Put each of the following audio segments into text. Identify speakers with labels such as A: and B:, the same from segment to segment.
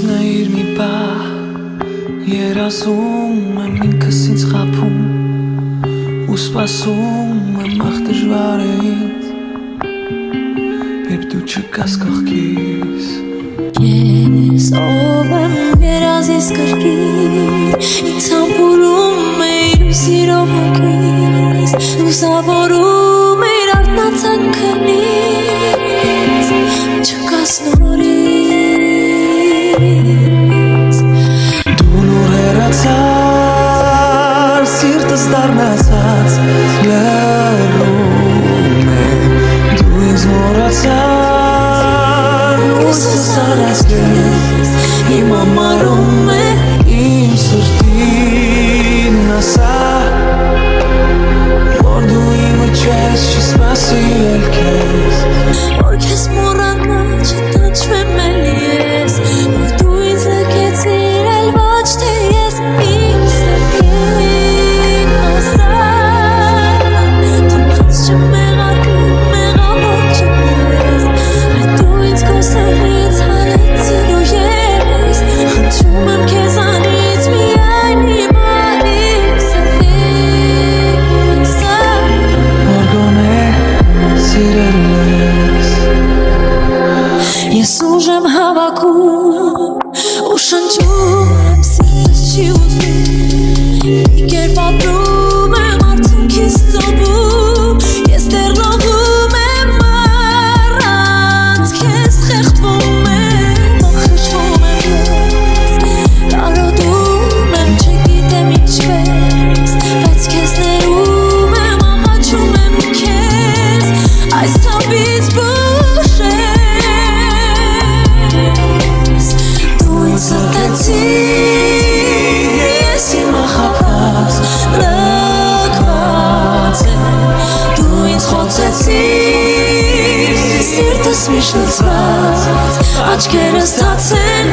A: Զնայիր մի պահ երազում եմ ինքս ինձ խաբում ու սպասում եմ ախ դժվար է ինձ երբ դու չկաս կողքիս
B: Ես ով եմ երազիս կրկին ինձ համբուրում էիր ու սիրո հոգիս լուսավորում էիր արթնացան քնից չկաս նորից
A: Դու նոր հեռացար սիրտս դառնացած լռում է դու ինձ մոռացար լույսս տարածքես
B: հիմա մարում է
A: իմ սրտին ասա որ դու իմը չես չսպասել քեզ
B: որ քեզ մոռանա չտանջվեմ էլ ես որ դու ինձ լքեցիր էլ ոչ թե ես իմ սրտին ասա դու քեզ չմեղադրում մեղավոր չեմ ես այդ դու ինձ քո սրտից հանեցիր ու ես խնդրում եմ քեզանից միայն հիմա իմ սրտին ասա
A: որ գոնե սիրել ես
B: Ես ուժ եմ հավաքում ու շնչում եմ սիրտս չի ուզում Մի կերպ ապրում եմ արցունքիս ծովում Ես դեռ լողում եմ առանց քեզ խեղդվում եմ խշվում եմ ես Կարոտում եմ չգիտեմ ինչպես բայց քեզ ներում եմ աղաչում եմ քեզ այս ցավից Ես հիմա խաբված, լքված եմ Դու ինձ խոցեցիր Սիրտս միշտ լցված Աչքերս թացեն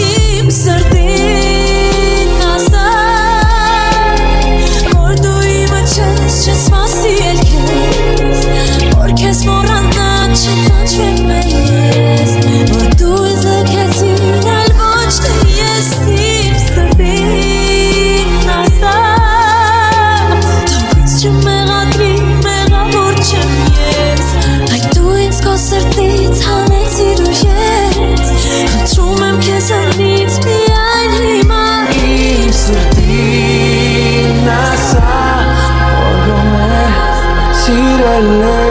B: Իմ սրտին ասա Որ դու իմը չես չսպասի էլ քեզ Որ քեզ մոռանա չտանջվեմ էլ ես Որ դու ինձ լքեցիր էլ ոչ թե ես իմ սրտին ասա Թող ինձ չմեղադրի մեղավոր չեմ ես Այդ դու ինձ քո սրտից հանեցիր ու ես Խնդրում եմ քեզանից միայն հիմա
A: իմ սրտին ասա որ գոնե սիրել ես